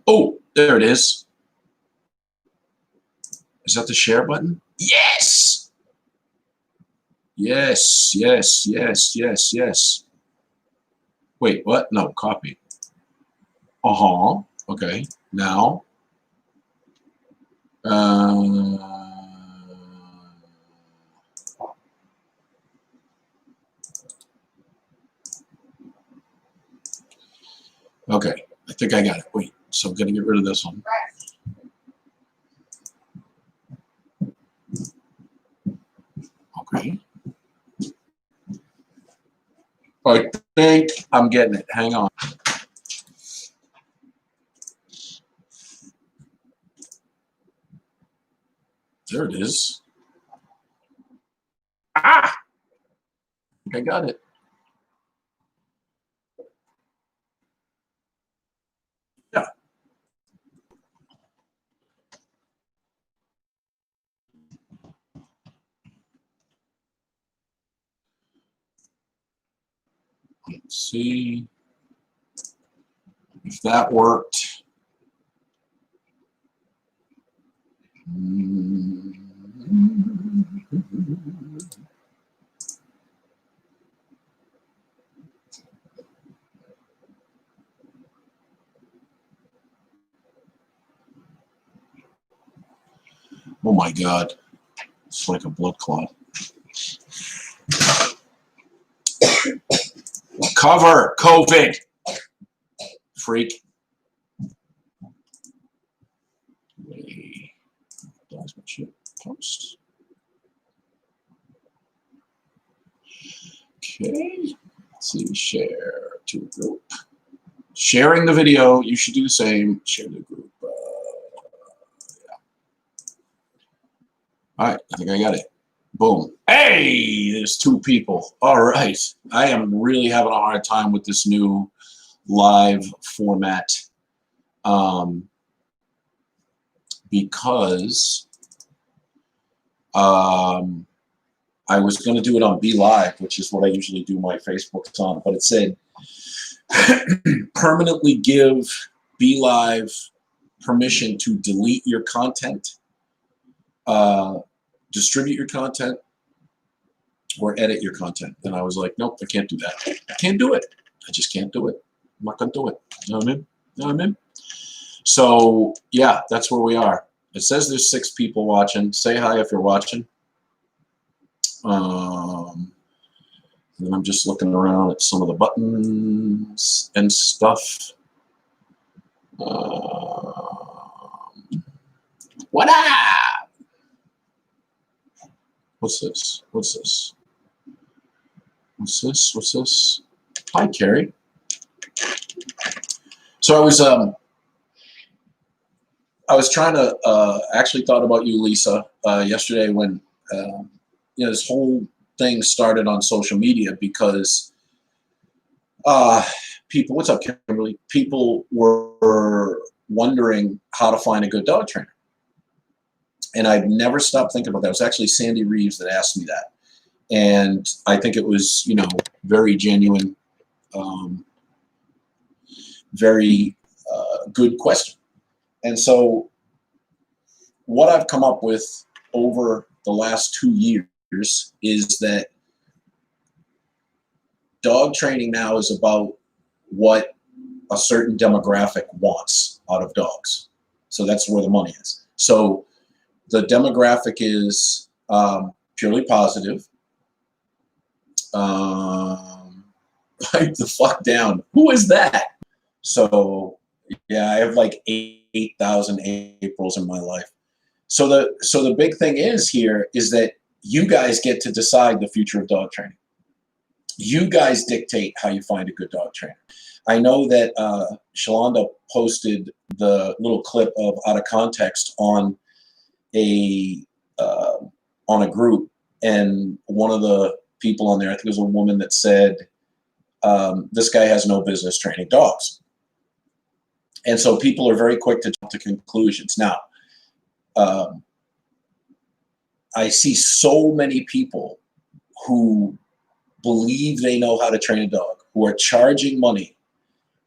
Oh, there it is. Is that the share button? Yes! Yes, yes, yes, yes, yes. Wait, what? No, copy. Uh-huh. Okay. Now. Okay. I think I got it. Wait. So I'm going to get rid of this one. Okay. I think I'm getting it. Hang on. There it is. Ah! I got it. Yeah. Let's see if that worked. Oh my God. It's like a blood clot. Cover COVID. Freak. That's my shit. Post. Okay. Let's see. Share to a group. Sharing the video. You should do the same. Share the group. Yeah. All right. I think I got it. Boom. Hey, there's 2 people. All right. I am really having a hard time with this new live format because I was going to do it on Be Live, which is what I usually do my Facebooks on, but it said permanently give Be Live permission to delete your content, distribute your content, or edit your content. And I was like, nope, I can't do that. I can't do it. I just can't do it. I'm not going to do it. You know what I mean? You know what I mean? So, yeah, that's where we are. It says there's 6 people watching. Say hi if you're watching. And I'm just looking around at some of the buttons and stuff. What up? What's this? What's this? What's this? What's this? Hi, Carrie. So I was trying to actually thought about you, Lisa, yesterday when this whole thing started on social media because people, what's up, Kimberly? People were wondering how to find a good dog trainer. And I've never stopped thinking about that. It was actually Sandy Reeves that asked me that. And I think it was, very genuine, very good question. And so what I've come up with over the last 2 years is that dog training now is about what a certain demographic wants out of dogs. So that's where the money is. So the demographic is purely positive. Pipe the fuck down. Who is that? So yeah, I have like 8,000 Aprils in my life. So the big thing is here is that you guys get to decide the future of dog training. You guys dictate how you find a good dog trainer. I know that Shalonda posted the little clip of Out of Context on a group, and one of the people on there, I think it was a woman that said, this guy has no business training dogs. And so people are very quick to jump to conclusions. Now, I see so many people who believe they know how to train a dog, who are charging money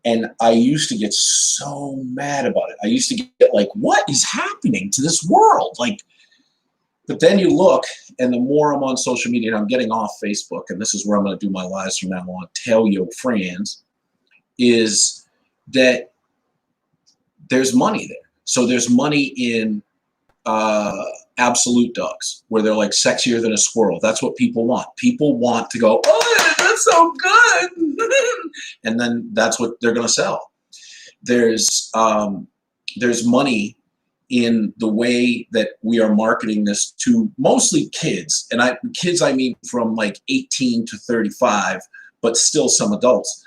And I used to get so mad about it. I used to get like, what is happening to this world? Like, but then you look, and the more I'm on social media, and I'm getting off Facebook, and this is where I'm going to do my lives from now on, tell your friends, is that there's money there. So there's money in absolute dogs, where they're like sexier than a squirrel. That's what people want. People want to go, oh, that's so good. And then that's what they're going to sell. There's money in the way that we are marketing this to mostly kids. And kids, I mean from like 18 to 35, but still some adults,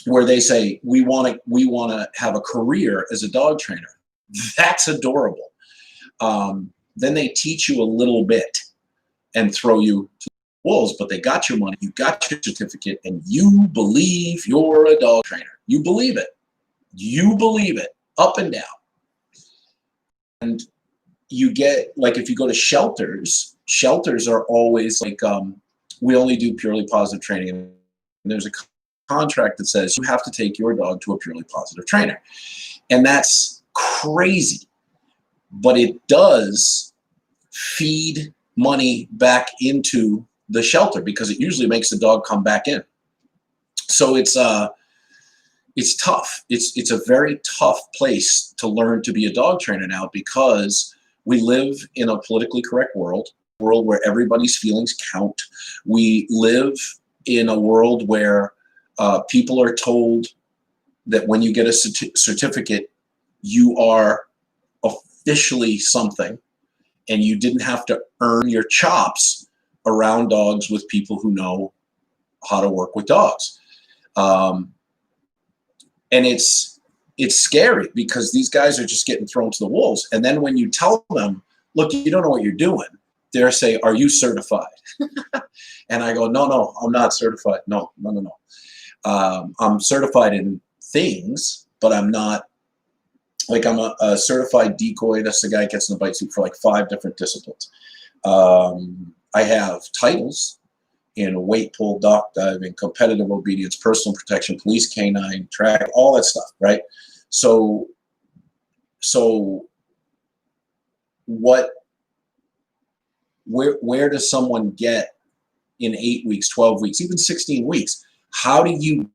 where they say, we want to have a career as a dog trainer. That's adorable. Then they teach you a little bit and throw you to the wolves, but they got your money, you got your certificate, and you believe you're a dog trainer. You believe it. You believe it up and down. And you get, like, if you go to shelters are always like, we only do purely positive training. And there's a contract that says you have to take your dog to a purely positive trainer. And that's crazy. But it does feed money back into the shelter, because it usually makes the dog come back in. So it's tough. It's a very tough place to learn to be a dog trainer now, because we live in a politically correct world where everybody's feelings count. We live in a world where people are told that when you get a certificate, you are officially something, and you didn't have to earn your chops around dogs with people who know how to work with dogs. And it's scary, because these guys are just getting thrown to the wolves. And then when you tell them, look, you don't know what you're doing, they're saying, are you certified? And I go, no, I'm not certified. No. I'm certified in things, but I'm not, like, I'm a certified decoy. That's the guy who gets in the bite suit for like 5 different disciplines. I have titles in weight pull, dock diving, competitive obedience, personal protection, police canine, track, all that stuff, right? So where does someone get in 8 weeks, 12 weeks, even 16 weeks? How do you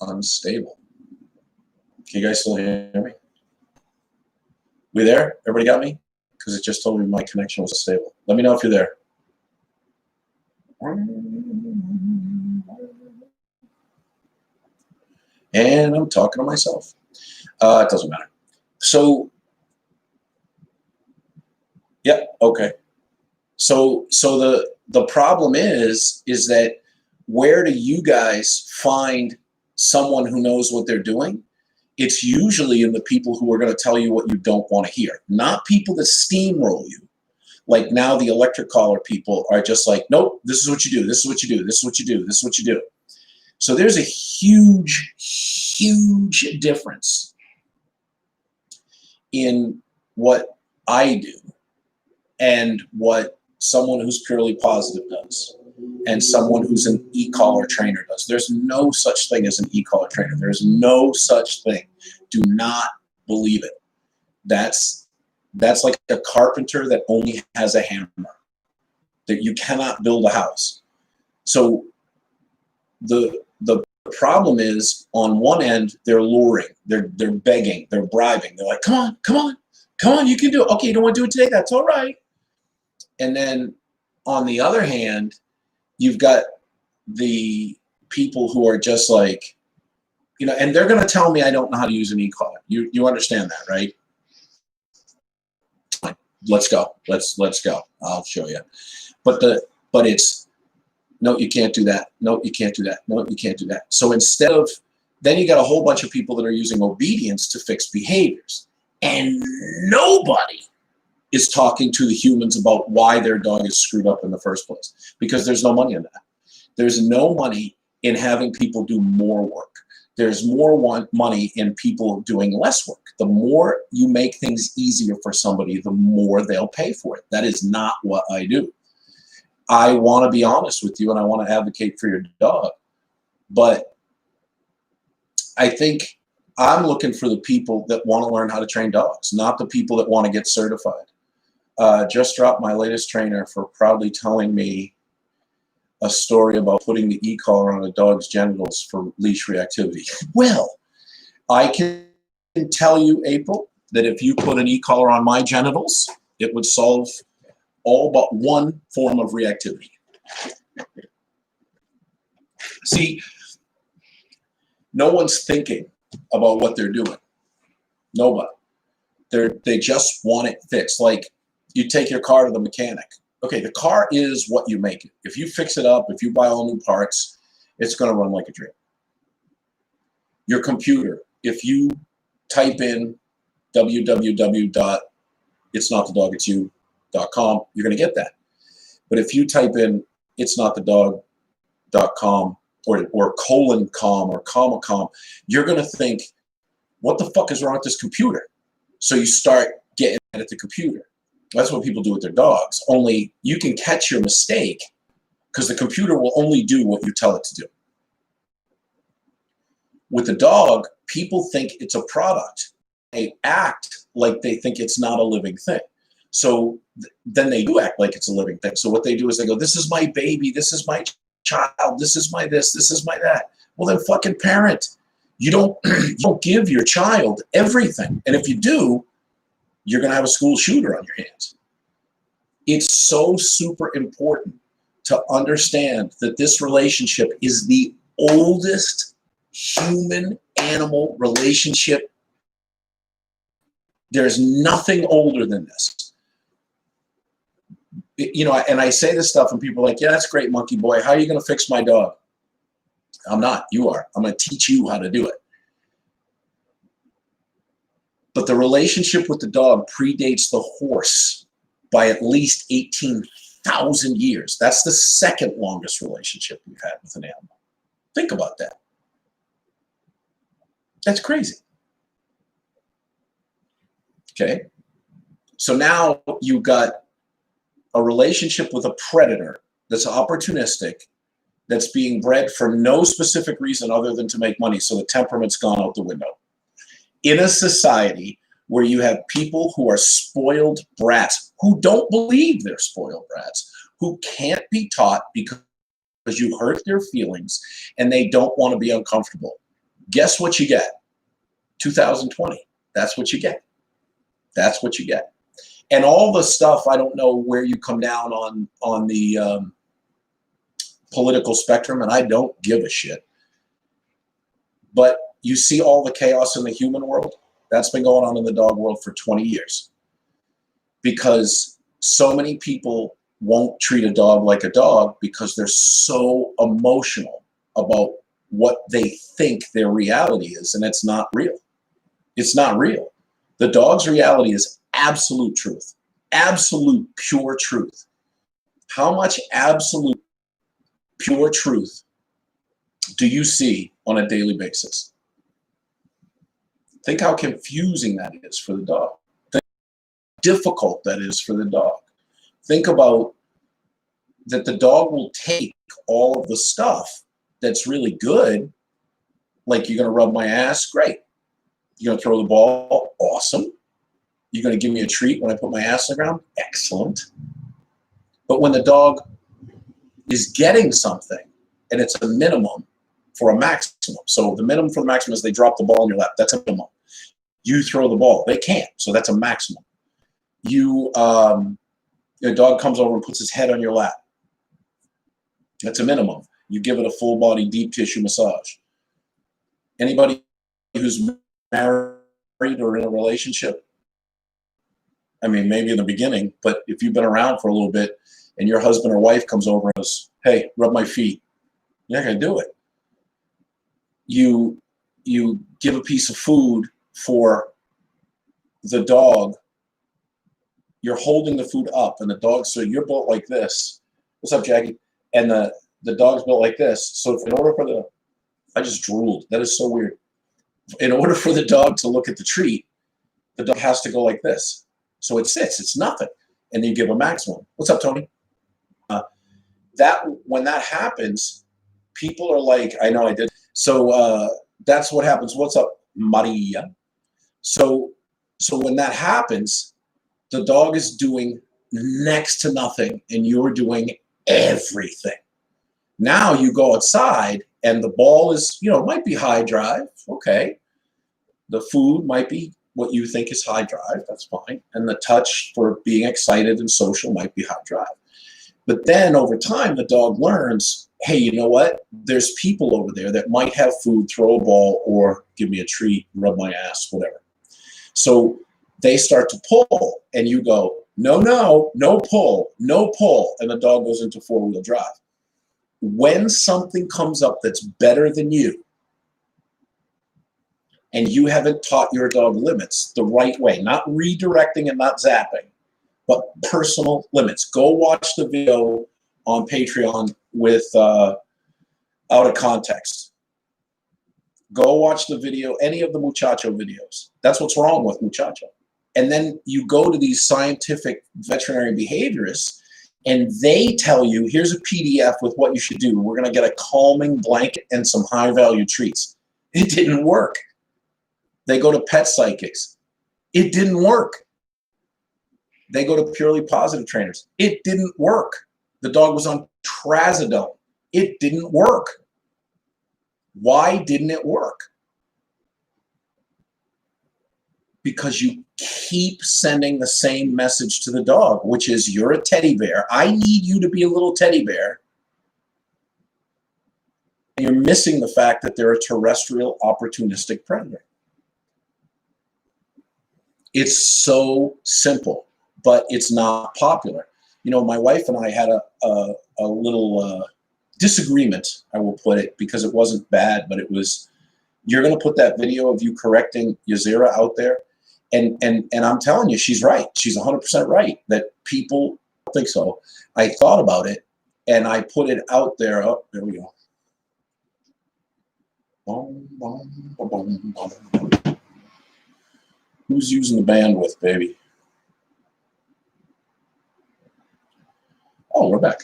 unstable? Can you guys still hear me? We there? Everybody got me? Because it just told me my connection was unstable. Let me know if you're there. And I'm talking to myself. It doesn't matter. So, yeah, okay. So the problem is that, where do you guys find someone who knows what they're doing? It's usually in the people who are going to tell you what you don't want to hear, not people that steamroll you. Like now the electric collar people are just like, nope, this is what you do, this is what you do, this is what you do, this is what you do. So there's a huge, huge difference in what I do and what someone who's purely positive does, and someone who's an e-collar trainer does. There's no such thing as an e-collar trainer. There's no such thing. Do not believe it. That's like a carpenter that only has a hammer. That you cannot build a house. So the problem is, on one end, they're luring, they're begging, they're bribing. They're like, come on, you can do it. Okay, you don't want to do it today? That's all right. And then on the other hand, you've got the people who are just like, and they're going to tell me I don't know how to use an e-collar. You understand that, right? Let's go. Let's go. I'll show you. But it's, no, you can't do that. No, you can't do that. No, you can't do that. So instead of, then you got a whole bunch of people that are using obedience to fix behaviors. And nobody is talking to the humans about why their dog is screwed up in the first place, because there's no money in that. There's no money in having people do more work. There's more money in people doing less work. The more you make things easier for somebody, the more they'll pay for it. That is not what I do. I want to be honest with you, and I want to advocate for your dog. But I think I'm looking for the people that want to learn how to train dogs, not the people that want to get certified. Just dropped my latest trainer for proudly telling me a story about putting the e-collar on a dog's genitals for leash reactivity. Well, I can tell you, April, that if you put an e-collar on my genitals, it would solve all but one form of reactivity. See, no one's thinking about what they're doing. Nobody. They just want it fixed. Like, you take your car to the mechanic. Okay, the car is what you make it. If you fix it up, if you buy all new parts, it's going to run like a dream. Your computer, if you type in www.itsnotthedogitsyou.com, you're going to get that. But if you type in itsnotthedog.com or :com or comma.com, you're going to think, what the fuck is wrong with this computer? So you start getting at the computer. That's what people do with their dogs. Only you can catch your mistake because the computer will only do what you tell it to do. With the dog, people think it's a product. They act like they think it's not a living thing. So then they do act like it's a living thing. So what they do is they go, this is my baby, this is my child, this is my this is my that. Well, then fucking parent. You don't give your child everything. And if you do, you're going to have a school shooter on your hands. It's so super important to understand that this relationship is the oldest human-animal relationship. There's nothing older than this. You know, and I say this stuff and people are like, yeah, that's great, monkey boy. How are you going to fix my dog? I'm not. You are. I'm going to teach you how to do it. But the relationship with the dog predates the horse by at least 18,000 years. That's the second longest relationship we've had with an animal. Think about that. That's crazy. Okay. So now you've got a relationship with a predator that's opportunistic, that's being bred for no specific reason other than to make money. So the temperament's gone out the window. In a society where you have people who are spoiled brats, who don't believe they're spoiled brats, who can't be taught because you hurt their feelings and they don't want to be uncomfortable. Guess what you get? 2020. That's what you get. That's what you get. And all the stuff, I don't know where you come down on the political spectrum, and I don't give a shit. But you see all the chaos in the human world? That's been going on in the dog world for 20 years. Because so many people won't treat a dog like a dog because they're so emotional about what they think their reality is, and it's not real. It's not real. The dog's reality is absolute truth. Absolute pure truth. How much absolute pure truth do you see on a daily basis? Think how confusing that is for the dog. Think how difficult that is for the dog. Think about that the dog will take all of the stuff that's really good, like you're going to rub my ass, great. You're going to throw the ball, awesome. You're going to give me a treat when I put my ass on the ground, excellent. But when the dog is getting something and it's a minimum for a maximum. So the minimum for the maximum is they drop the ball in your lap. That's a minimum. You throw the ball. They can't. So that's a maximum. Your dog comes over and puts his head on your lap. That's a minimum. You give it a full body deep tissue massage. Anybody who's married or in a relationship, I mean, maybe in the beginning, but if you've been around for a little bit and your husband or wife comes over and says, hey, rub my feet, you're not going to do it. You give a piece of food for the dog. You're holding the food up and the dog, so you're built like this. What's up, Jackie? And the dog's built like this. So in order for I just drooled. That is so weird. In order for the dog to look at the treat, the dog has to go like this. So it sits, it's nothing. And you give a maximum. What's up, Tony? When that happens, people are like, I know I did. So That's what happens. What's up, Maria? So when that happens, the dog is doing next to nothing and you're doing everything. Now you go outside and the ball is, it might be high drive. Okay. The food might be what you think is high drive. That's fine. And the touch for being excited and social might be high drive. But then over time, the dog learns, hey, you know what? There's people over there that might have food, throw a ball, or give me a treat, rub my ass, whatever. So they start to pull and you go, no, no, no pull, no pull. And the dog goes into four-wheel drive. When something comes up that's better than you, and you haven't taught your dog limits the right way, not redirecting and not zapping, but personal limits. Go watch the video on Patreon with Out of Context. Go watch the video, any of the Muchacho videos. That's what's wrong with Muchacho. And then you go to these scientific veterinary behaviorists and they tell you, here's a PDF with what you should do. We're going to get a calming blanket and some high value treats. It didn't work. They go to pet psychics. It didn't work. They go to purely positive trainers. It didn't work. The dog was on trazodone. It didn't work. Why didn't it work? Because you keep sending the same message to the dog, which is you're a teddy bear. I need you to be a little teddy bear. And you're missing the fact that they're a terrestrial opportunistic predator. It's so simple, but it's not popular. My wife and I had a little disagreement, I will put it, because it wasn't bad, but it was, you're going to put that video of you correcting Yazira out there. And I'm telling you, she's right. She's 100% right that people don't think so. I thought about it and I put it out there. Oh, there we go. Boom, boom, boom, boom, boom. Who's using the bandwidth, baby? Oh, we're back.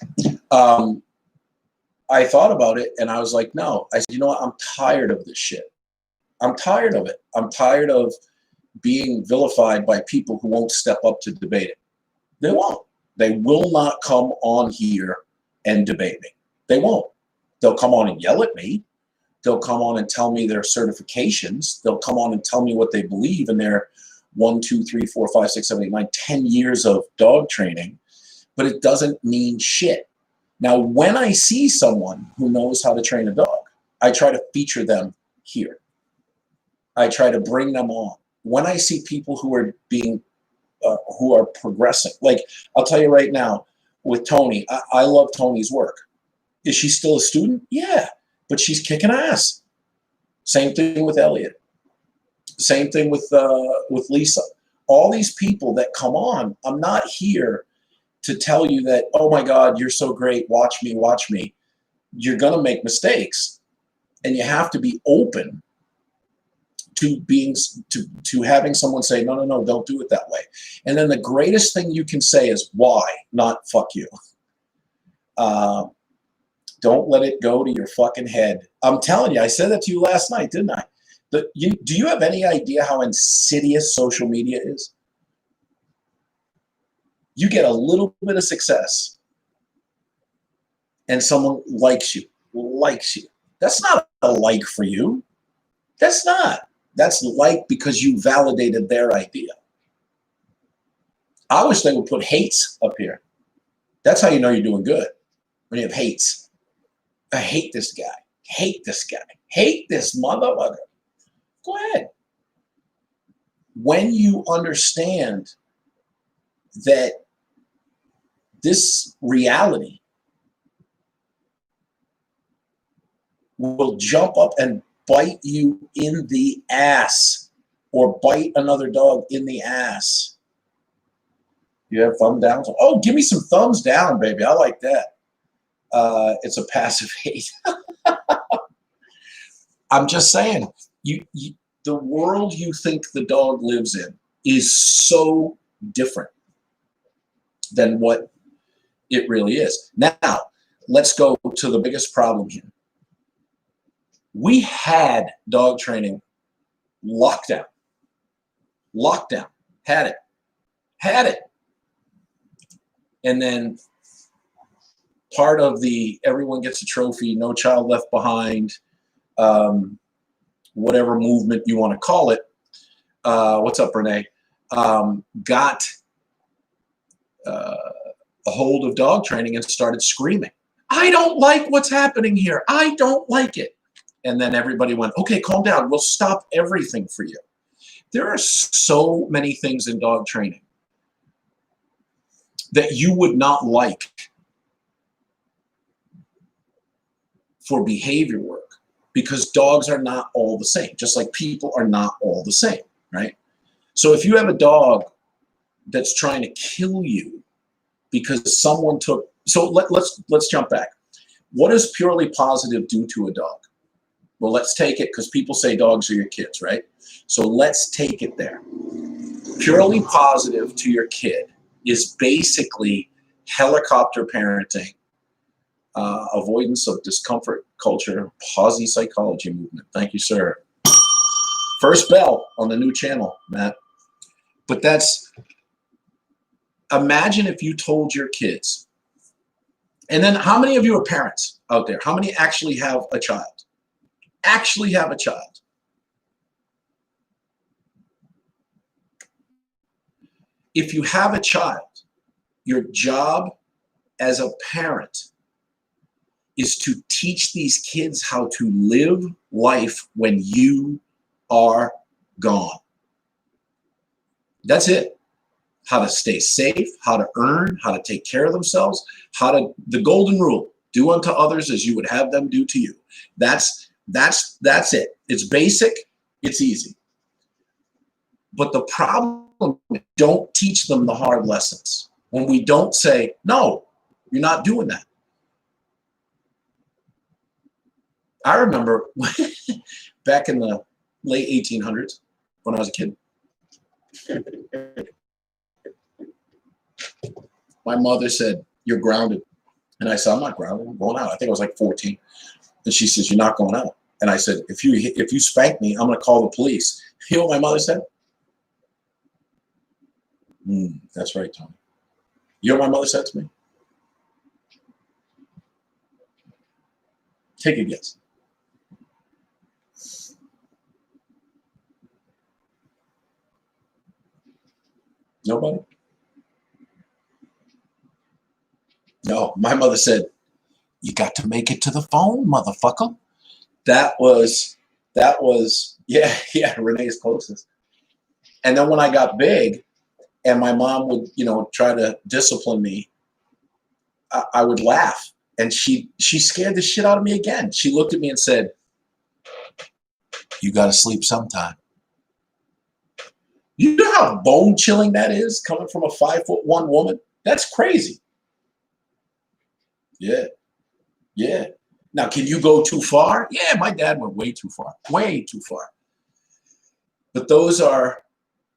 I thought about it and I was like, no. I said, you know what? I'm tired of this shit. I'm tired of it. I'm tired of being vilified by people who won't step up to debate it. They won't. They will not come on here and debate me. They won't. They'll come on and yell at me. They'll come on and tell me their certifications. They'll come on and tell me what they believe in their 1, 2, 3, 4, 5, 6, 7, 8, 9, 10 years of dog training, but it doesn't mean shit. Now, when I see someone who knows how to train a dog, I try to feature them here. I try to bring them on. When I see people who are who are progressing, like I'll tell you right now with Tony, I love Tony's work. Is she still a student? Yeah, but she's kicking ass. Same thing with Elliot. Same thing with Lisa. All these people that come on, I'm not here to tell you that, oh my God, you're so great, watch me, watch me. You're gonna make mistakes. And you have to be open to having someone say, no, no, no, don't do it that way. And then the greatest thing you can say is why, not fuck you. Don't let it go to your fucking head. I'm telling you, I said that to you last night, didn't I? Do you have any idea how insidious social media is? You get a little bit of success and someone likes you. That's not a like for you. That's not. That's like because you validated their idea. I wish they would put hates up here. That's how you know you're doing good. When you have hates. I hate this guy. Hate this guy. Hate this motherfucker. Go ahead. When you understand that this reality will jump up and bite you in the ass or bite another dog in the ass. You have thumb downs? Oh, give me some thumbs down, baby. I like that. It's a passive hate. I'm just saying, the world you think the dog lives in is so different than what it really is. Now, let's go to the biggest problem here. We had dog training lockdown. Lockdown. Had it. Had it. And then part of the everyone gets a trophy, no child left behind, whatever movement you want to call it. What's up, Renee? Got a hold of dog training and started screaming, I don't like what's happening here. I don't like it. And then everybody went, okay, calm down. We'll stop everything for you. There are so many things in dog training that you would not like for behavior work, because dogs are not all the same, just like people are not all the same, right? So if you have a dog that's trying to kill you because someone took, so let's jump back. What does purely positive do to a dog? Well, let's take it, because people say dogs are your kids, right? So let's take it there. Purely positive to your kid is basically helicopter parenting, avoidance of discomfort culture, posi psychology movement. Thank you, sir. First bell on the new channel, Matt. But that's, imagine if you told your kids, and then how many of you are parents out there? How many actually have a child? Actually have a child? If you have a child, your job as a parent is to teach these kids how to live life when you are gone. That's it. How to stay safe, how to earn, how to take care of themselves, the golden rule, do unto others as you would have them do to you. That's it. It's basic, it's easy. But the problem is, don't teach them the hard lessons. When we don't say, no, you're not doing that. I remember back in the late 1800s when I was a kid, my mother said, you're grounded. And I said, I'm not grounded, I'm going out. I think I was like 14. And she says, you're not going out. And I said, if you spank me, I'm going to call the police. You know what my mother said? That's right, Tony. You know what my mother said to me? Take a guess. Nobody? No, my mother said, you got to make it to the phone, motherfucker. That was, yeah, Renee's closest. And then when I got big and my mom would, try to discipline me, I would laugh. And she scared the shit out of me again. She looked at me and said, you got to sleep sometime. You know how bone chilling that is coming from a 5'1" woman? That's crazy. Yeah. Yeah. Now, can you go too far? Yeah, my dad went way too far. Way too far. But those are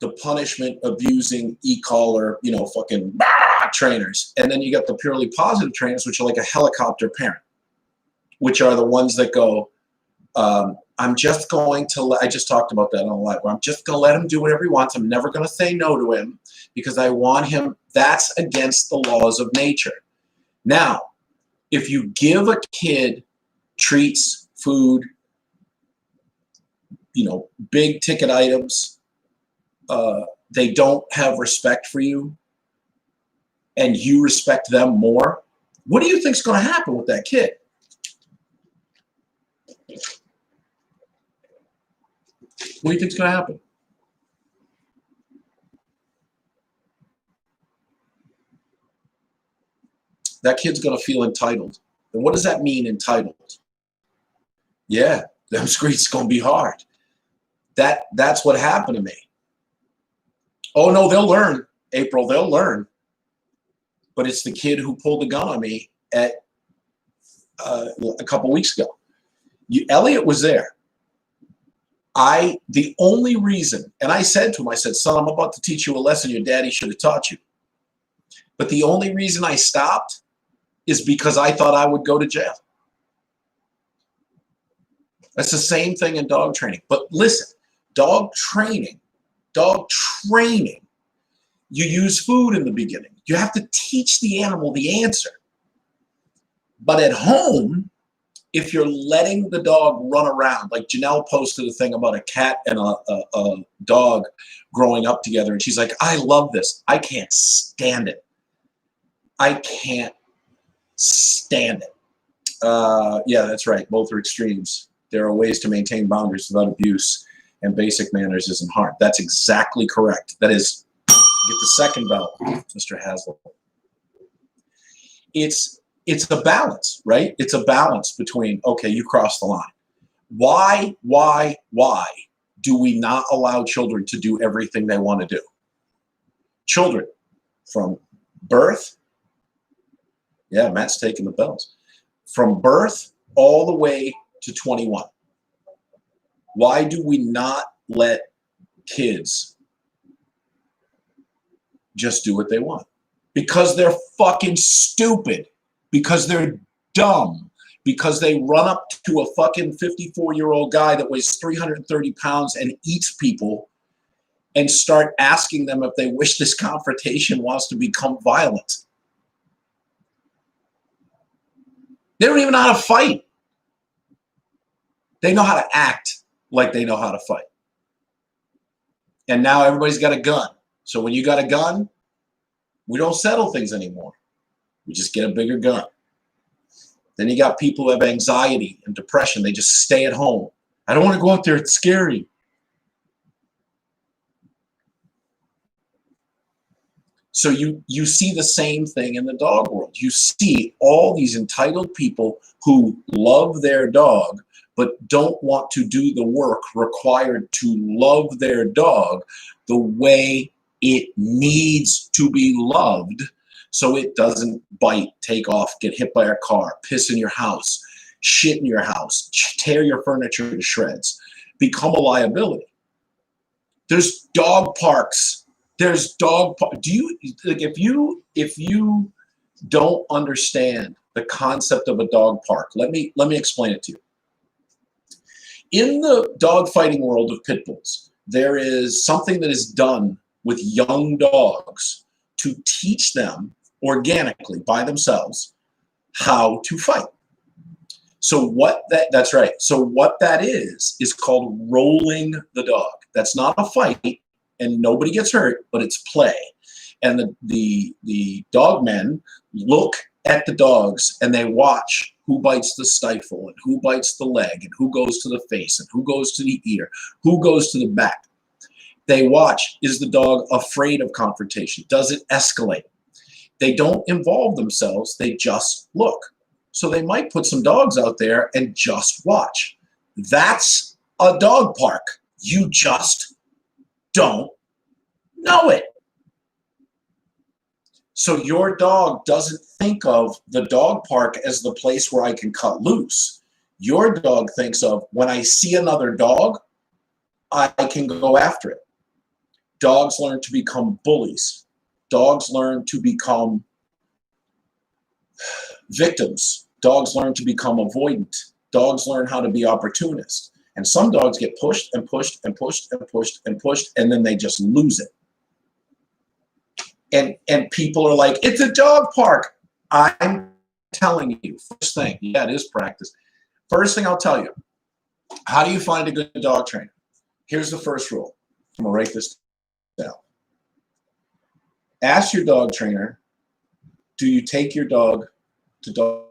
the punishment abusing e-collar, fucking trainers. And then you got the purely positive trainers, which are like a helicopter parent, which are the ones that go, I'm just going to I just talked about that on the live. I'm just going to let him do whatever he wants. I'm never going to say no to him because I want him. That's against the laws of nature. Now, if you give a kid treats, food, big ticket items, they don't have respect for you and you respect them more, what do you think is going to happen with that kid? What do you think is going to happen? That kid's going to feel entitled. And what does that mean, entitled? Yeah, them streets going to be hard. That's what happened to me. Oh, no, they'll learn, April. They'll learn. But it's the kid who pulled the gun on me at a couple weeks ago. Elliot was there. The only reason, and I said to him, I said, son, I'm about to teach you a lesson your daddy should have taught you. But the only reason I stopped is because I thought I would go to jail. That's the same thing in dog training. But listen, dog training, dog training, you use food in the beginning. You have to teach the animal the answer. But at home, if you're letting the dog run around, like Janelle posted a thing about a cat and a dog growing up together, and she's like, I love this. I can't stand it. I can't stand it. Yeah, that's right. Both are extremes. There are ways to maintain boundaries without abuse, and basic manners isn't hard. That's exactly correct. That is, get the second bell, Mr. Haslam. It's a balance, right? It's a balance between, okay, you crossed the line. Why do we not allow children to do everything they want to do? Children from birth, yeah, Matt's taking the bells, from birth all the way to 21. Why do we not let kids just do what they want? Because they're fucking stupid. Because they're dumb. Because they run up to a fucking 54-year-old guy that weighs 330 pounds and eats people and start asking them if they wish this confrontation wants to become violent. They don't even know how to fight. They know how to act like they know how to fight. And now everybody's got a gun. So when you got a gun, we don't settle things anymore. We just get a bigger gun. Then you got people who have anxiety and depression. They just stay at home. I don't want to go out there. It's scary. So you see the same thing in the dog world. You see all these entitled people who love their dog but don't want to do the work required to love their dog the way it needs to be loved, so it doesn't bite, take off, get hit by a car, piss in your house, shit in your house, tear your furniture to shreds, become a liability. There's dog parks. There's dog parks. Do you, like, if you don't understand the concept of a dog park, let me explain it to you. In the dog fighting world of pit bulls, there is something that is done with young dogs to teach them organically by themselves how to fight. So that's right. So what that is called rolling the dog. That's not a fight and nobody gets hurt, but it's play. And the dog men look at the dogs and they watch who bites the stifle and who bites the leg and who goes to the face and who goes to the ear, who goes to the back. They watch, is the dog afraid of confrontation? Does it escalate? They don't involve themselves, they just look. So they might put some dogs out there and just watch. That's a dog park. You just don't know it. So your dog doesn't think of the dog park as the place where I can cut loose. Your dog thinks of, when I see another dog, I can go after it. Dogs learn to become bullies. Dogs learn to become victims. Dogs learn to become avoidant. Dogs learn how to be opportunists. And some dogs get pushed and pushed and pushed and pushed and pushed, and then they just lose it. And people are like, it's a dog park. I'm telling you, first thing, yeah, it is practice. First thing I'll tell you, how do you find a good dog trainer? Here's the first rule. I'm gonna write this down. Ask your dog trainer, do you take your dog to dog?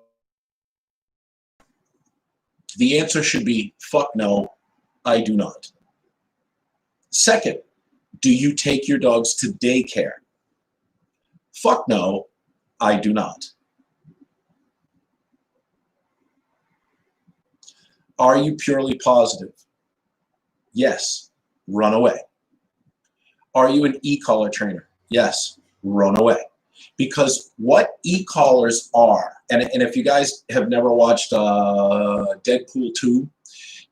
The answer should be, fuck no, I do not. Second, do you take your dogs to daycare? Fuck no, I do not. Are you purely positive? Yes, run away. Are you an e-collar trainer? Yes, run away. Because what e-collars are, and if you guys have never watched Deadpool 2,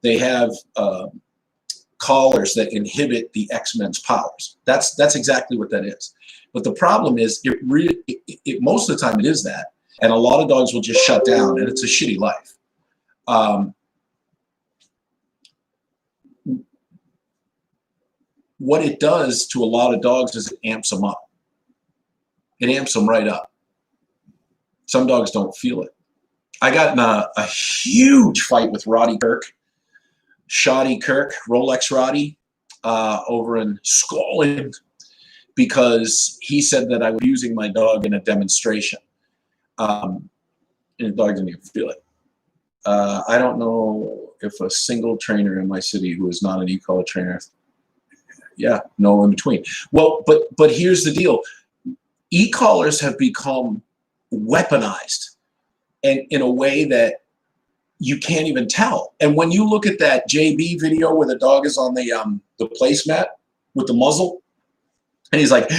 they have collars that inhibit the X-Men's powers. That's exactly what that is. But the problem is, most of the time it is that, and a lot of dogs will just shut down, and it's a shitty life. what it does to a lot of dogs is it amps them up. It amps them right up. Some dogs don't feel it. I got in a huge fight with Roddy Kirk, Shoddy Kirk, Rolex Roddy, over in Scotland, because he said that I was using my dog in a demonstration. And the dog didn't even feel it. I don't know if a single trainer in my city who is not an e-collar trainer, yeah, no in between. Well, but here's the deal. E-collars have become weaponized, and in a way that you can't even tell. And when you look at that JB video where the dog is on the placemat with the muzzle, and he's like,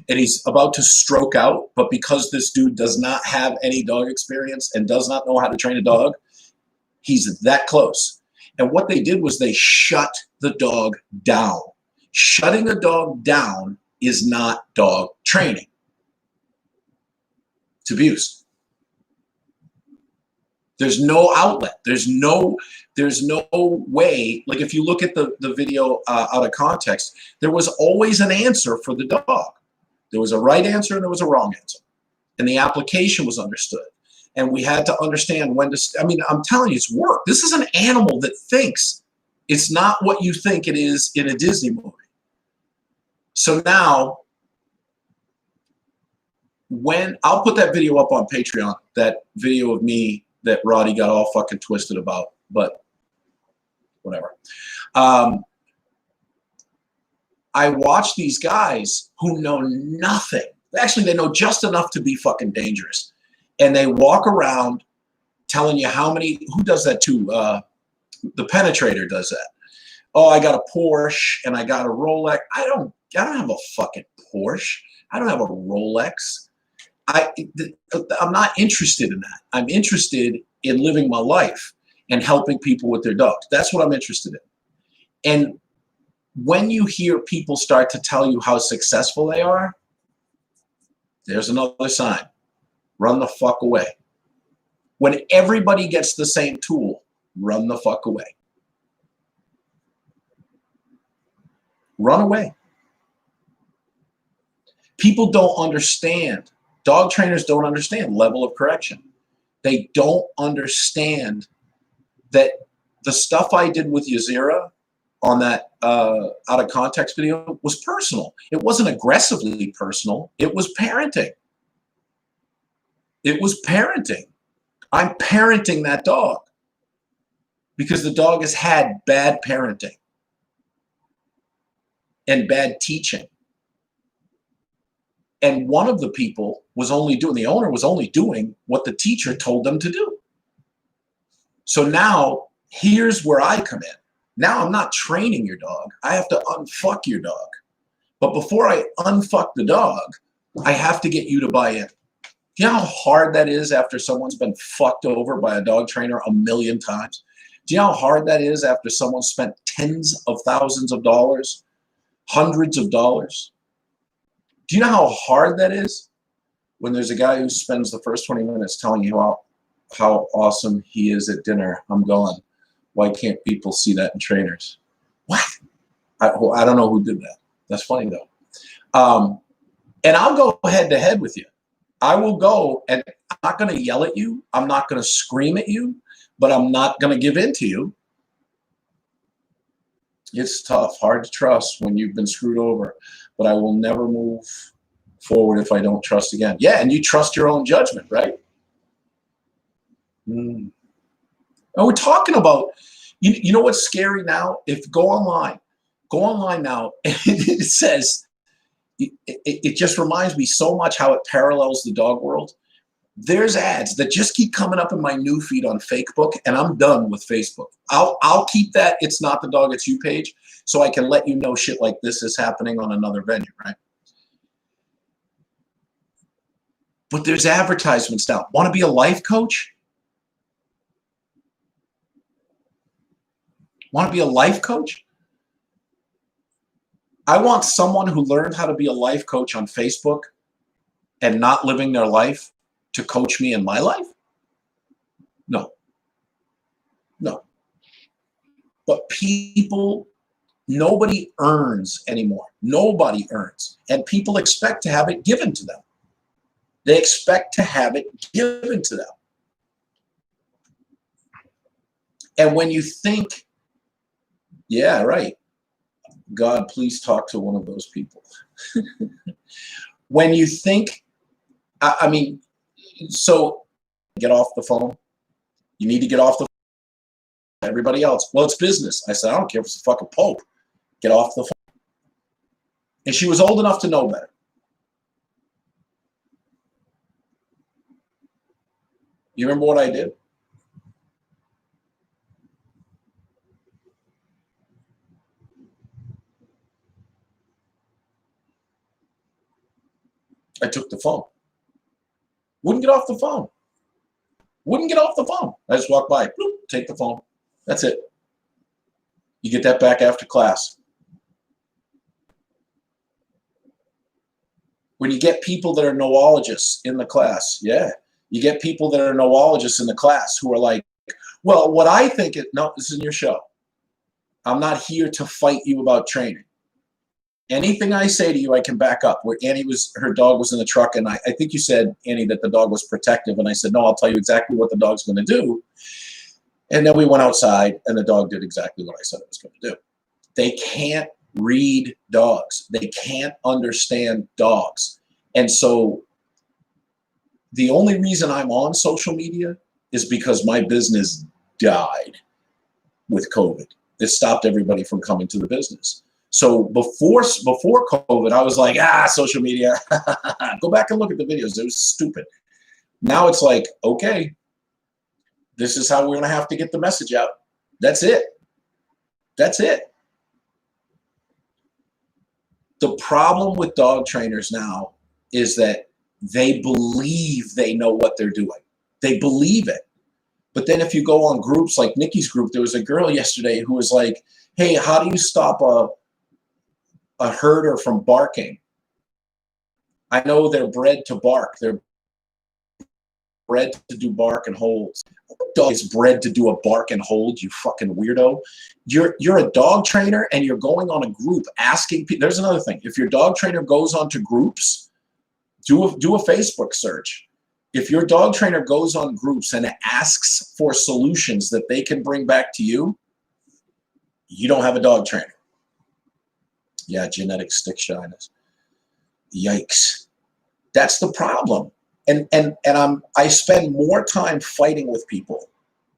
and he's about to stroke out, but because this dude does not have any dog experience and does not know how to train a dog, he's that close. And what they did was they shut the dog down. Shutting a dog down is not dog training. It's abuse. There's no outlet. There's no way. Like if you look at the video out of context, there was always an answer for the dog. There was a right answer and there was a wrong answer. And the application was understood. And we had to understand when to, I mean, I'm telling you, it's work. This is an animal that thinks. It's not what you think it is in a Disney movie. So now, when I'll put that video up on Patreon, that video of me that Roddy got all fucking twisted about, but whatever. I watch these guys who know nothing. Actually, they know just enough to be fucking dangerous. And they walk around telling you how many, who does that too? The Penetrator does that. Oh, I got a Porsche and I got a Rolex. I don't have a fucking Porsche. I don't have a Rolex. I'm not interested in that. I'm interested in living my life and helping people with their dogs. That's what I'm interested in. And when you hear people start to tell you how successful they are, there's another sign. Run the fuck away. When everybody gets the same tool, run the fuck away. Run away. People don't understand. Dog trainers don't understand level of correction. They don't understand that the stuff I did with Yazira on that out of context video was personal. It wasn't aggressively personal. It was parenting. It was parenting. I'm parenting that dog because the dog has had bad parenting and bad teaching. And one of the people was only doing, the owner was only doing what the teacher told them to do. So now here's where I come in. Now I'm not training your dog. I have to unfuck your dog. But before I unfuck the dog, I have to get you to buy in. Do you know how hard that is after someone's been fucked over by a dog trainer 1,000,000 times? Do you know how hard that is after someone spent tens of thousands of dollars, hundreds of dollars? Do you know how hard that is when there's a guy who spends the first 20 minutes telling you how awesome he is at dinner? I'm going, why can't people see that in trainers? What? I don't know who did that. That's funny though. And I'll go head to head with you. I will go, and I'm not going to yell at you. I'm not going to scream at you, but I'm not going to give in to you. It's tough, hard to trust when you've been screwed over, but I will never move forward if I don't trust again. Yeah, and you trust your own judgment, right? And we're talking about, you know what's scary now? If go online now, and it says, it just reminds me so much how it parallels the dog world. There's ads that just keep coming up in my new feed on Facebook, and I'm done with Facebook. I'll keep that It's Not the Dog, It's You page, so I can let you know shit like this is happening on another venue, right? But there's advertisements now. Want to be a life coach? Want to be a life coach? I want someone who learned how to be a life coach on Facebook and not living their life to coach me in my life? No. No. But people, nobody earns anymore. Nobody earns. And people expect to have it given to them. They expect to have it given to them. And when you think, yeah, right, God, please talk to one of those people. When you think, I mean, so get off the phone. You need to get off the phone. Everybody else, well, it's business. I said, I don't care if it's the fucking Pope. Get off the phone. And she was old enough to know better. You remember what I did? I took the phone. Wouldn't get off the phone. Wouldn't get off the phone. I just walked by, bloop, take the phone. That's it. You get that back after class. When you get people that are noologists in the class, yeah. You get people that are noologists in the class who are like, well, what I think is, no, this isn't your show. I'm not here to fight you about training. Anything I say to you, I can back up. Where Annie her dog was in the truck, and I think you said, Annie, that the dog was protective. And I said, no, I'll tell you exactly what the dog's going to do. And then we went outside, and the dog did exactly what I said it was going to do. They can't read dogs. They can't understand dogs. And so the only reason I'm on social media is because my business died with COVID. It stopped everybody from coming to the business. So before COVID, I was like, social media. Go back and look at the videos. It was stupid. Now it's like, okay, this is how we're going to have to get the message out. That's it. That's it. The problem with dog trainers now is that they believe they know what they're doing. They believe it. But then if you go on groups like Nikki's group, there was a girl yesterday who was like, hey, how do you stop a herder from barking? I know they're bred to bark. They're bred to do bark and holds. Dog is bred to do a bark and hold, you fucking weirdo. You're a dog trainer and you're going on a group asking people. There's another thing. If your dog trainer goes onto groups, do a Facebook search. If your dog trainer goes on groups and asks for solutions that they can bring back to you, you don't have a dog trainer. Yeah, genetic stick shyness. Yikes. That's the problem. And I spend more time fighting with people,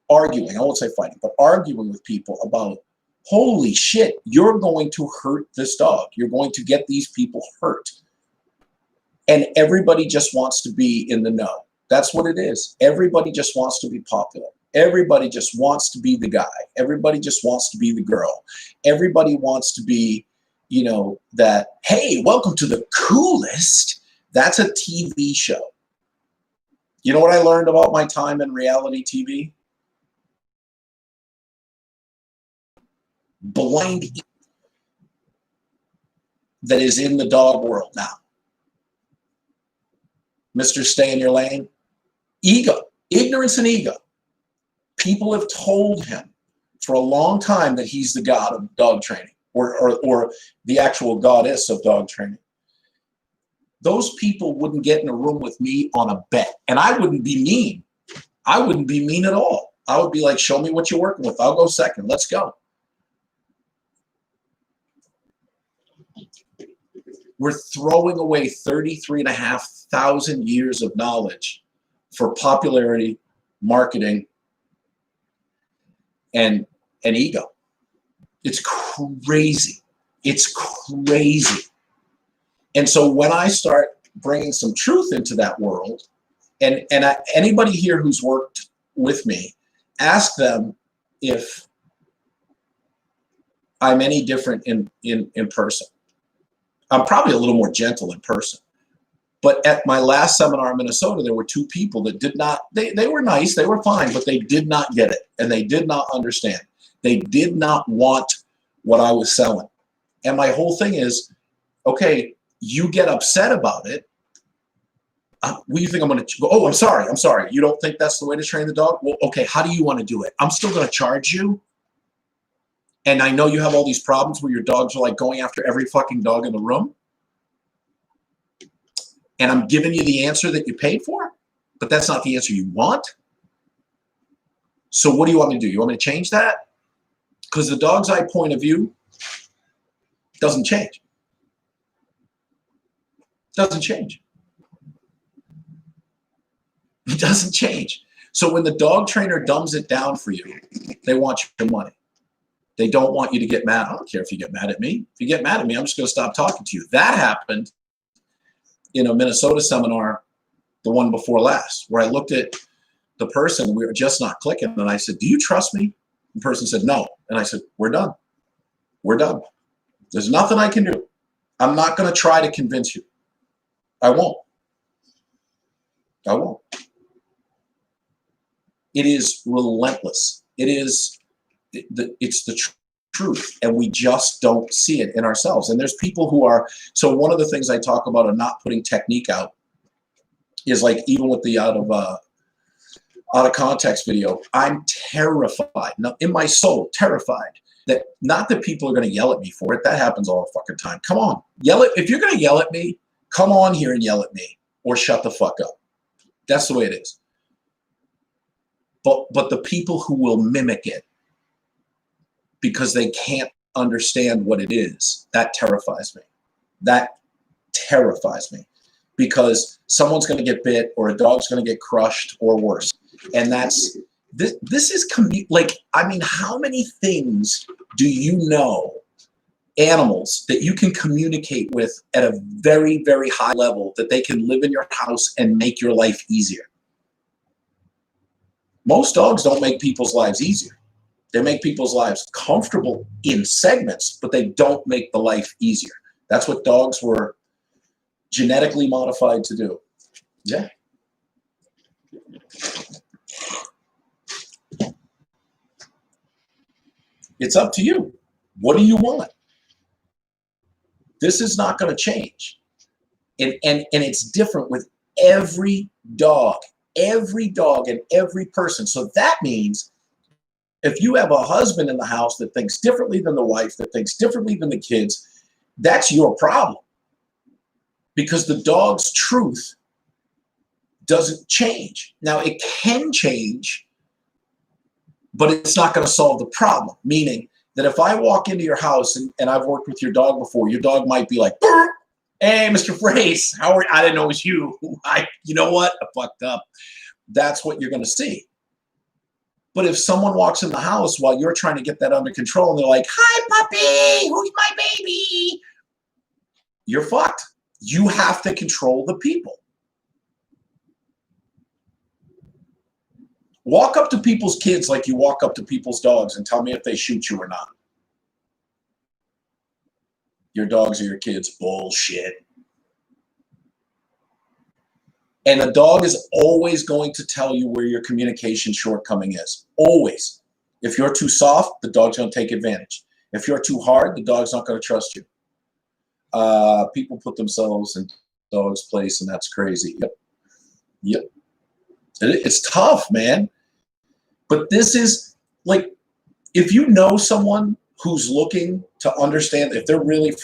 arguing. I won't say fighting, but arguing with people about, holy shit, you're going to hurt this dog. You're going to get these people hurt. And everybody just wants to be in the know. That's what it is. Everybody just wants to be popular. Everybody just wants to be the guy. Everybody just wants to be the girl. Everybody wants to be, that, hey, welcome to the coolest. That's a TV show. You know what I learned about my time in reality TV? Blind that is in the dog world now. Mr. Stay in Your Lane. Ego, ignorance and ego. People have told him for a long time that he's the god of dog training or the actual goddess of dog training. Those people wouldn't get in a room with me on a bet. And I wouldn't be mean. I wouldn't be mean at all. I would be like, show me what you're working with. I'll go second. Let's go. We're throwing away 33,500 years of knowledge for popularity, marketing, and ego. It's crazy. It's crazy. And so when I start bringing some truth into that world, and anybody here who's worked with me, ask them if I'm any different in person. I'm probably a little more gentle in person. But at my last seminar in Minnesota, there were two people that did not, they were nice, they were fine, but they did not get it. And they did not understand. They did not want what I was selling. And my whole thing is, okay, you get upset about it. What do you think I'm going to go? Oh, I'm sorry. You don't think that's the way to train the dog? Well, okay, how do you want to do it? I'm still going to charge you. And I know you have all these problems where your dogs are like going after every fucking dog in the room. And I'm giving you the answer that you paid for, but that's not the answer you want. So what do you want me to do? You want me to change that? Because the dog's eye point of view doesn't change. Doesn't change. It doesn't change. So when the dog trainer dumbs it down for you, they want your money. They don't want you to get mad. I don't care if you get mad at me. If you get mad at me, I'm just going to stop talking to you. That happened in a Minnesota seminar, the one before last, where I looked at the person, we were just not clicking. And I said, do you trust me? The person said, no. And I said, we're done. We're done. There's nothing I can do. I'm not going to try to convince you. I won't. I won't. It is relentless. It's the truth, and we just don't see it in ourselves. And there's people who are, so one of the things I talk about of not putting technique out is like, even with the out of context video, I'm terrified, in my soul, terrified that, not that people are going to yell at me for it. That happens all the fucking time. Come on, if you're going to yell at me, come on here and yell at me, or shut the fuck up. That's the way it is. But the people who will mimic it because they can't understand what it is, that terrifies me. That terrifies me, because someone's going to get bit, or a dog's going to get crushed, or worse. And that's this is like, I mean, how many things do you know, animals that you can communicate with at a very, very high level, that they can live in your house and make your life easier? Most dogs don't make people's lives easier. They make people's lives comfortable in segments, but they don't make the life easier. That's what dogs were genetically modified to do. Yeah. It's up to you. What do you want? This is not going to change. And it's different with every dog and every person. So that means if you have a husband in the house that thinks differently than the wife, that thinks differently than the kids, that's your problem. Because the dog's truth doesn't change. Now, it can change, but it's not going to solve the problem. Meaning that if I walk into your house, and I've worked with your dog before, your dog might be like, "Brr! Hey, Mr. Frace, how are you? I didn't know it was you. You know what? I fucked up." That's what you're going to see. But if someone walks in the house while you're trying to get that under control, and they're like, "Hi, puppy, who's my baby?" You're fucked. You have to control the people. Walk up to people's kids like you walk up to people's dogs and tell me if they shoot you or not. Your dogs are your kids. Bullshit. And a dog is always going to tell you where your communication shortcoming is. Always. If you're too soft, the dog's going to take advantage. If you're too hard, the dog's not going to trust you. People put themselves in dog's place, and that's crazy. Yep. It's tough, man. But this is like, if you know someone who's looking to understand, if they're really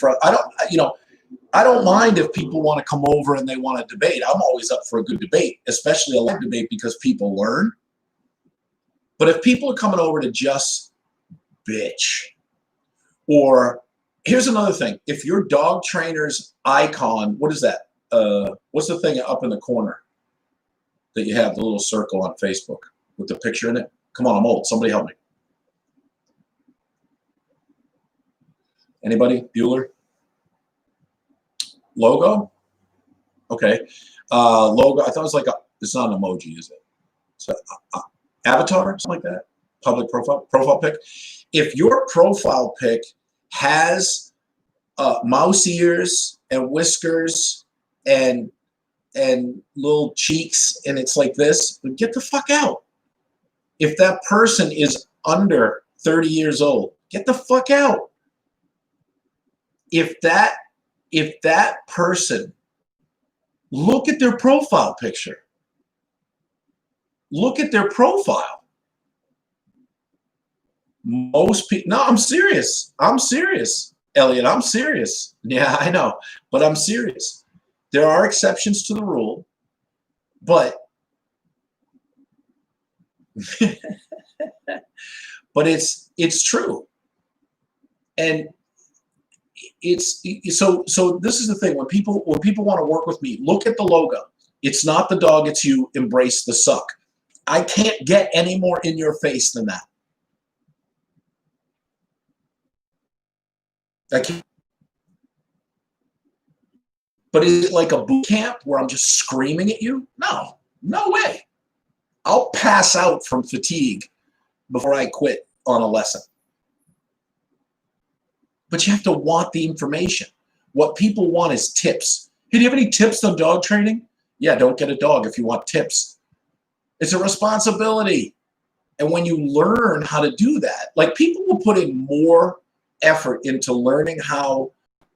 I don't mind if people want to come over and they want to debate. I'm always up for a good debate, especially a live debate, because people learn. But if people are coming over to just bitch, or here's another thing. If your dog trainer's icon, what is that? What's the thing up in the corner that you have, the little circle on Facebook with the picture in it? Come on, I'm old. Somebody help me. Anybody? Bueller? Logo? Okay. Logo. I thought it was like it's not an emoji, is it? It's an avatar, something like that. Public profile pic. If your profile pic has mouse ears and whiskers and little cheeks, and it's like this, then get the fuck out. If that person is under 30 years old, get the fuck out. If that person, look at their profile picture. Look at their profile. Most people, no, I'm serious. I'm serious, Elliot. I'm serious. Yeah, I know, but I'm serious. There are exceptions to the rule, but but it's true, and it's so this is the thing. When people want to work with me, look at the logo. It's not the dog, it's you. Embrace the suck. I can't get any more in your face than that. I can't. But is it like a boot camp where I'm just screaming at you? No, no way. I'll pass out from fatigue before I quit on a lesson. But you have to want the information. What people want is tips. Hey, do you have any tips on dog training? Yeah, don't get a dog if you want tips. It's a responsibility. And when you learn how to do that, like people will put in more effort into learning how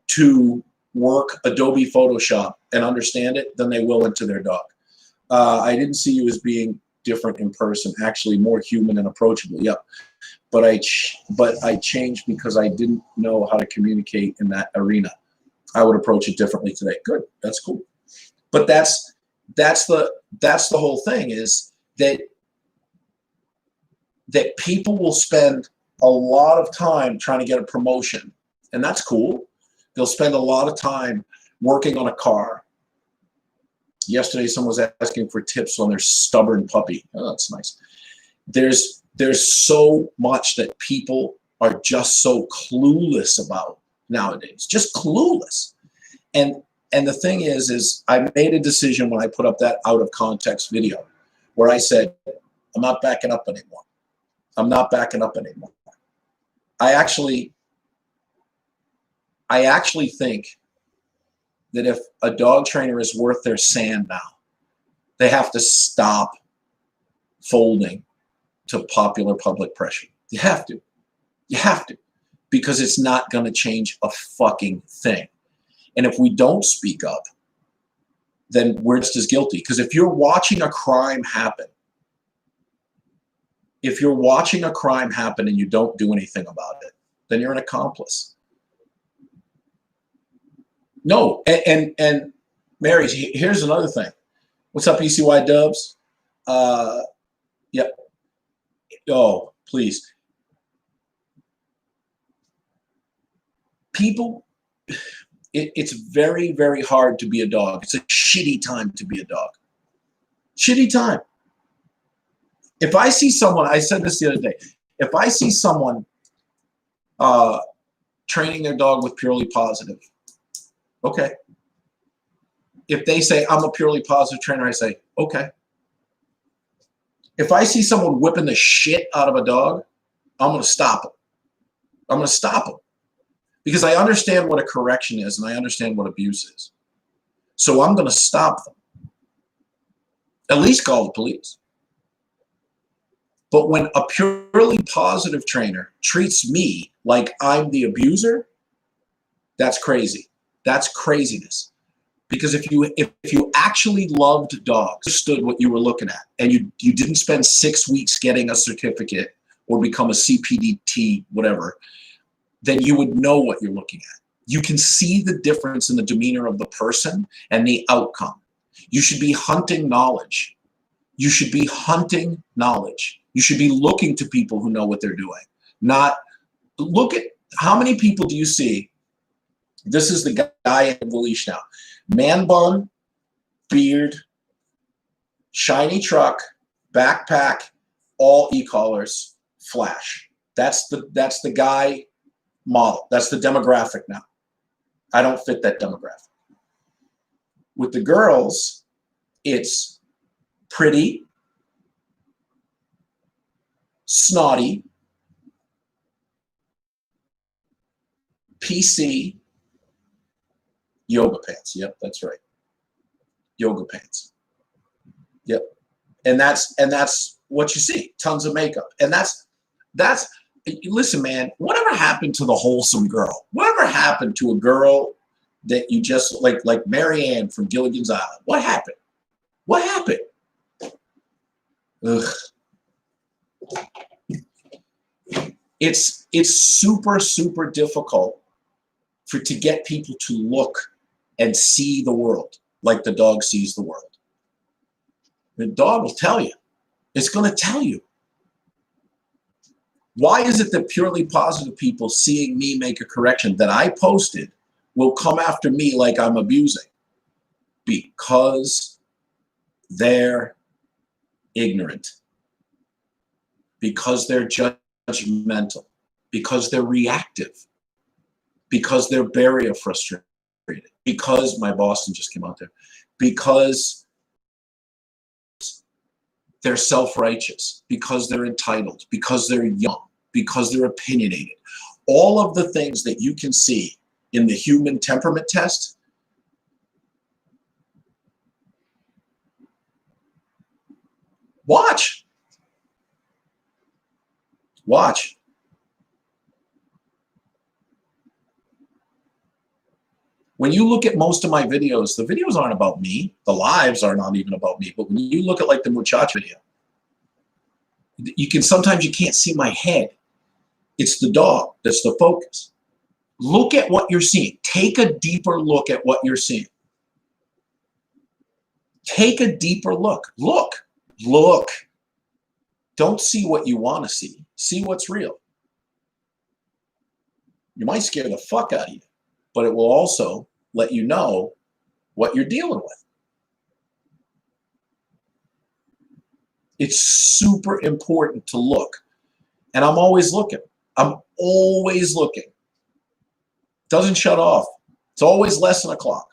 to work Adobe Photoshop and understand it than they will into their dog. I didn't see you as being different in person, actually more human and approachable. Yep. But I changed because I didn't know how to communicate in that arena. I would approach it differently today. Good. That's cool. But that's the whole thing, is that people will spend a lot of time trying to get a promotion, and that's cool. They'll spend a lot of time working on a car. Yesterday, someone was asking for tips on their stubborn puppy. Oh, that's nice. There's so much that people are just so clueless about nowadays, just clueless. And the thing is I made a decision when I put up that out of context video where I said, I'm not backing up anymore. I'm not backing up anymore. I actually think that if a dog trainer is worth their sand now, they have to stop folding to popular public pressure. You have to. You have to. Because it's not going to change a fucking thing. And if we don't speak up, then we're just as guilty. Because if you're watching a crime happen, and you don't do anything about it, then you're an accomplice. No, and Mary, here's another thing. What's up, ECY Dubs? Yep. Oh, please. People, it's very, very hard to be a dog. It's a shitty time to be a dog. Shitty time. If I see someone, I said this the other day, if I see someone training their dog with purely positive, okay. If they say, I'm a purely positive trainer, I say, okay. If I see someone whipping the shit out of a dog, I'm going to stop them. I'm going to stop them. Because I understand what a correction is and I understand what abuse is. So I'm going to stop them. At least call the police. But when a purely positive trainer treats me like I'm the abuser, that's crazy. That's craziness. Because if you actually loved dogs, understood what you were looking at, and you didn't spend 6 weeks getting a certificate or become a CPDT, whatever, then you would know what you're looking at. You can see the difference in the demeanor of the person and the outcome. You should be hunting knowledge. You should be hunting knowledge. You should be looking to people who know what they're doing. Not look at how many people do you see? This is the guy in the leash now. Man bun, beard, shiny truck, backpack, all e-collars, flash. That's the guy model. That's the demographic now. I don't fit that demographic. With the girls, it's pretty, snotty, PC, yoga pants. Yep, that's right. Yoga pants. Yep. And that's what you see. Tons of makeup. And that's listen, man, whatever happened to the wholesome girl? Whatever happened to a girl that you just like Marianne from Gilligan's Island? What happened? What happened? Ugh. It's super, super difficult to get people to look and see the world like the dog sees the world. The dog will tell you. It's going to tell you. Why is it that purely positive people seeing me make a correction that I posted will come after me like I'm abusing? Because they're ignorant. Because they're judgmental. Because they're reactive. Because they're barrier frustrated. Because my Boston just came out there. Because they're self-righteous, because they're entitled, because they're young, because they're opinionated. All of the things that you can see in the human temperament test, watch. Watch. When you look at most of my videos, the videos aren't about me. The lives are not even about me. But when you look at like the muchacho video, you can sometimes you can't see my head. It's the dog that's the focus. Look at what you're seeing. Take a deeper look at what you're seeing. Take a deeper look. Look. Look. Don't see what you want to see. See what's real. You might scare the fuck out of you, but it will also let you know what you're dealing with. It's super important to look. And I'm always looking. I'm always looking. Doesn't shut off. It's always less than a clock.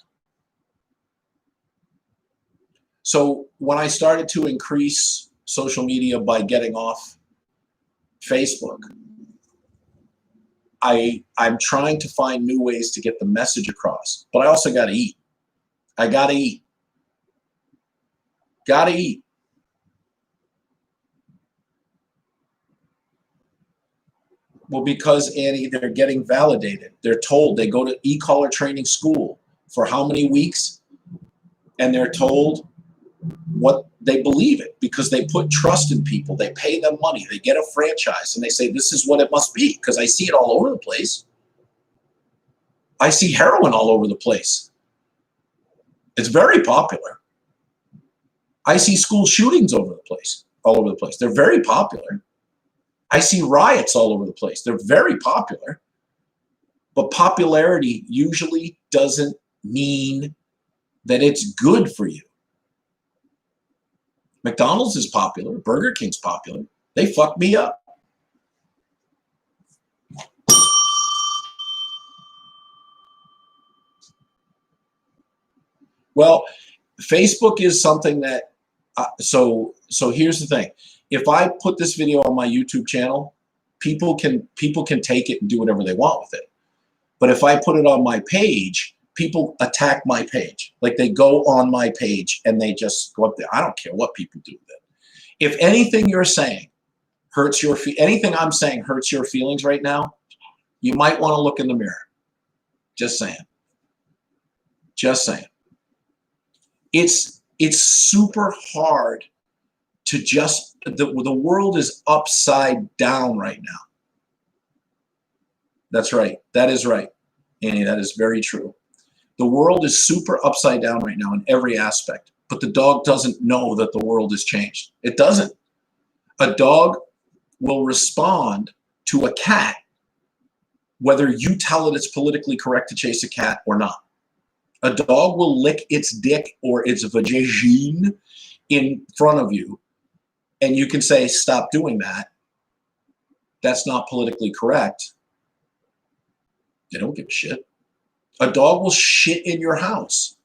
So when I started to increase social media by getting off Facebook, I'm trying to find new ways to get the message across. But I also got to eat. I got to eat. Got to eat. Well, because, Annie, they're getting validated. They're told they go to e-collar training school for how many weeks? And they're told what they believe it because they put trust in people. They pay them money. They get a franchise and they say, this is what it must be because I see it all over the place. I see heroin all over the place. It's very popular. I see school shootings over the place, all over the place. They're very popular. I see riots all over the place. They're very popular. But popularity usually doesn't mean that it's good for you. McDonald's is popular. Burger King's popular. They fucked me up. Well, Facebook is something that, so here's the thing. If I put this video on my YouTube channel, people can take it and do whatever they want with it. But if I put it on my page, people attack my page. Like they go on my page and they just go up there. I don't care what people do with it. If anything you're saying hurts your anything I'm saying hurts your feelings right now, you might want to look in the mirror. Just saying. Just saying. It's super hard to just the world is upside down right now. That's right. That is right, Annie. That is very true. The world is super upside down right now in every aspect, but the dog doesn't know that the world has changed. It doesn't. A dog will respond to a cat whether you tell it it's politically correct to chase a cat or not. A dog will lick its dick or its vagine in front of you, and you can say, stop doing that. That's not politically correct. They don't give a shit. A dog will shit in your house.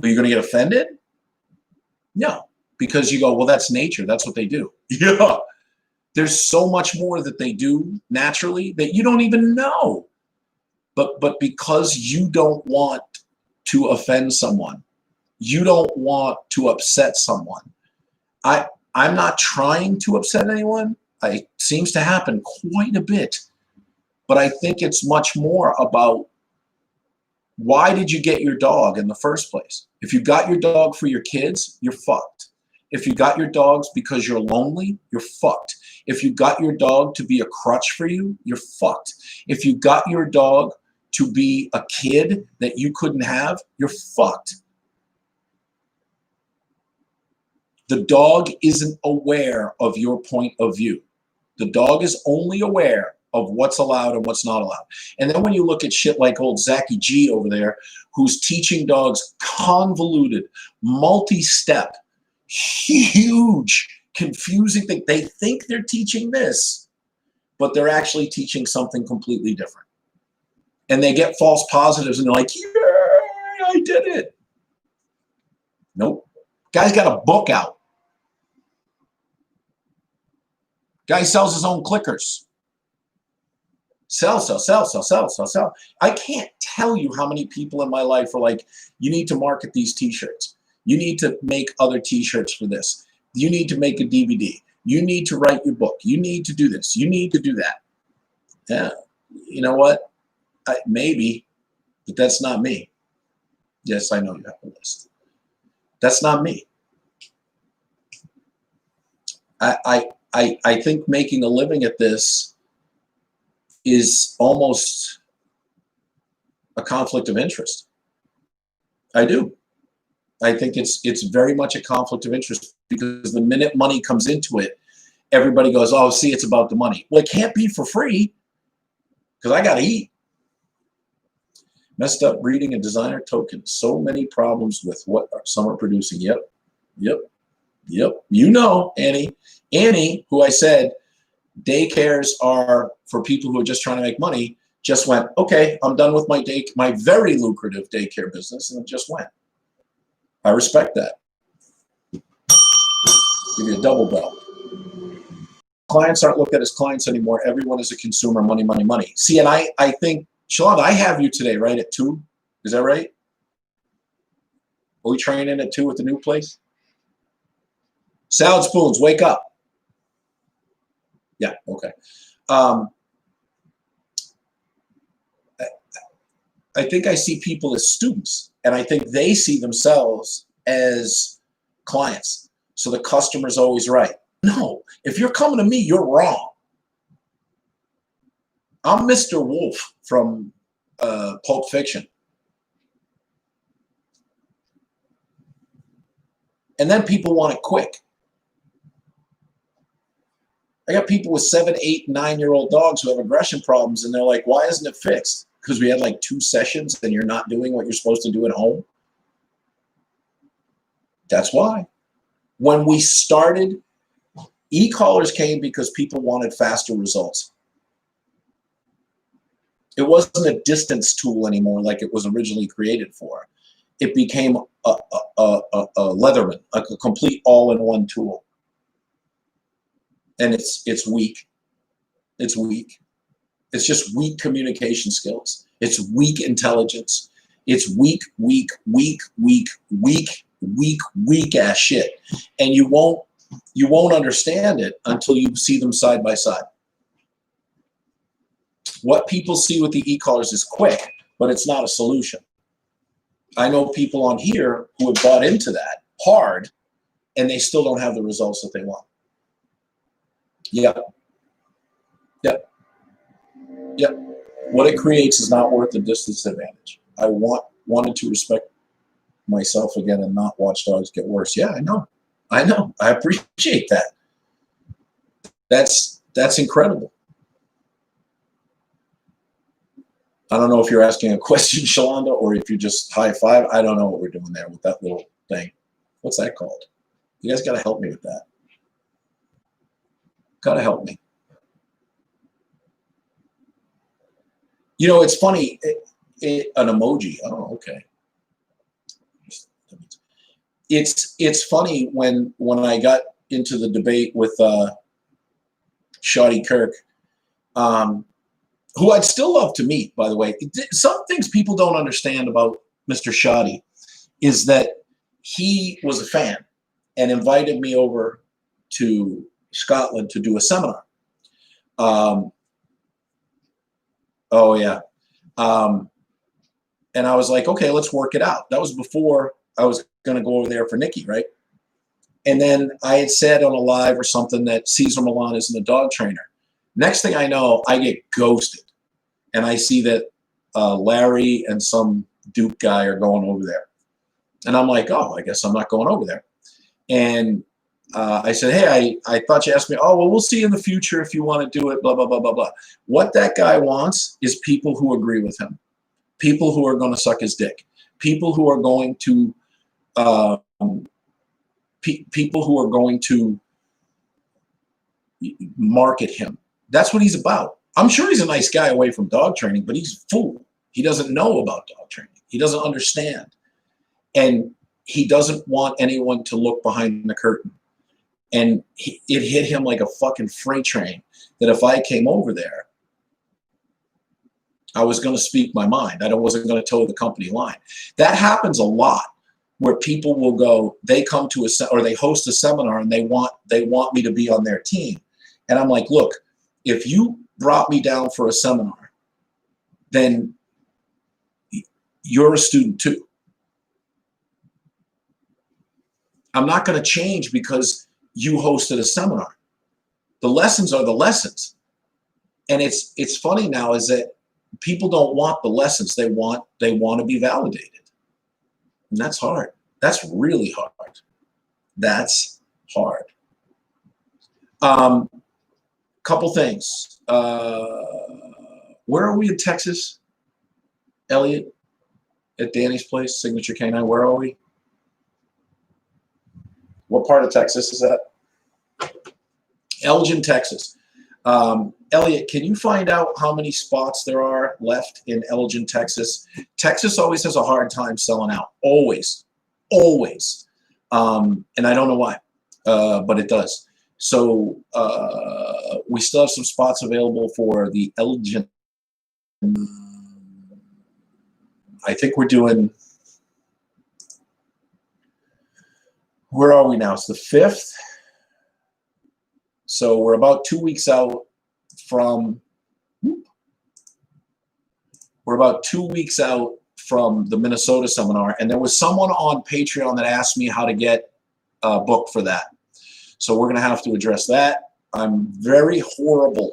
Are you going to get offended? No, because you go, well, that's nature. That's what they do. Yeah. There's so much more that they do naturally that you don't even know. But because you don't want to offend someone, you don't want to upset someone. I'm not trying to upset anyone. It seems to happen quite a bit. But I think it's much more about why did you get your dog in the first place? If you got your dog for your kids, you're fucked. If you got your dogs because you're lonely, you're fucked. If you got your dog to be a crutch for you, you're fucked. If you got your dog to be a kid that you couldn't have, you're fucked. The dog isn't aware of your point of view. The dog is only aware of what's allowed and what's not allowed. And then when you look at shit like old Zachy G over there, who's teaching dogs convoluted, multi-step, huge, confusing thing. They think they're teaching this, but they're actually teaching something completely different. And they get false positives and they're like, yeah, I did it. Nope. Guy's got a book out. Guy sells his own clickers. Sell. I can't tell you how many people in my life are like, you need to market these t-shirts. You need to make other t-shirts for this. You need to make a DVD. You need to write your book. You need to do this. You need to do that. Yeah. You know what? Maybe, but that's not me. Yes, I know you have a list. That's not me. I think making a living at this is almost a conflict of interest. I do. I think it's very much a conflict of interest because the minute money comes into it, everybody goes, oh, see, it's about the money. Well, it can't be for free because I got to eat. Messed up breeding and designer tokens. So many problems with what some are producing. Yep. You know, Annie. Annie, who I said daycares are for people who are just trying to make money, just went, okay, I'm done with my very lucrative daycare business, and it just went. I respect that. Give you a double bell. Clients aren't looked at as clients anymore. Everyone is a consumer. Money, money, money. See, and I think, Shalon, I have you today, right, at 2? Is that right? Are we training at 2 at the new place? Salad spoons, wake up. Yeah, okay. I think I see people as students, and I think they see themselves as clients. So the customer's always right. No, if you're coming to me, you're wrong. I'm Mr. Wolf from Pulp Fiction. And then people want it quick. I got people with 7, 8, 9-year-old dogs who have aggression problems, and they're like, why isn't it fixed? Because we had like 2 sessions and you're not doing what you're supposed to do at home? That's why. When we started, e-collars came because people wanted faster results. It wasn't a distance tool anymore like it was originally created for. It became a Leatherman, a complete all-in-one tool. And it's weak. It's weak. It's just weak communication skills. It's weak intelligence. It's weak ass shit. And you won't understand it until you see them side by side. What people see with the e-collars is quick, but it's not a solution. I know people on here who have bought into that hard, and they still don't have the results that they want. Yep. What it creates is not worth the distance advantage. I wanted to respect myself again and not watch dogs get worse. Yeah, I know. I appreciate that. That's incredible. I don't know if you're asking a question, Shalonda, or if you just high five. I don't know what we're doing there with that little thing. What's that called? You guys got to help me with that. Got to help me. You know, it's funny. An emoji. Oh, okay. It's funny when I got into the debate with Shoddy Kirk, who I'd still love to meet, by the way. Some things people don't understand about Mr. Shoddy is that he was a fan and invited me over to Scotland to do a seminar. Oh, yeah. And I was like, okay, let's work it out. That was before I was going to go over there for Nikki, right? And then I had said on a live or something that Cesar Millan isn't a dog trainer. Next thing I know, I get ghosted. And I see that Larry and some Duke guy are going over there. And I'm like, oh, I guess I'm not going over there. And I said, hey, I thought you asked me, oh, well, we'll see in the future if you want to do it, blah, blah, blah, blah, blah. What that guy wants is people who agree with him, people who are going to suck his dick, people who are going to people who are going to market him. That's what he's about. I'm sure he's a nice guy away from dog training, but he's a fool. He doesn't know about dog training. He doesn't understand. And he doesn't want anyone to look behind the curtain. And it hit him like a fucking freight train that if I came over there, I was going to speak my mind. I wasn't going to toe the company line. That happens a lot where people will go, they come to or they host a seminar and they want me to be on their team. And I'm like, look, if you brought me down for a seminar, then you're a student too. I'm not going to change because you hosted a seminar. The lessons are the lessons. And it's funny now is that people don't want the lessons. They want to be validated. And that's hard. That's really hard. That's hard. Couple things. Where are we in Texas? Elliot? At Danny's place, Signature Canine. Where are we? What part of Texas is that? Elgin, Texas. Elliot, can you find out how many spots there are left in Elgin, Texas? Texas always has a hard time selling out. Always. Always. And I don't know why, but it does. So we still have some spots available for the Elgin. I think we're doing, where are we now? It's the 5th. So we're about 2 weeks out from, the Minnesota seminar. And there was someone on Patreon that asked me how to get booked for that. So we're going to have to address that. I'm very horrible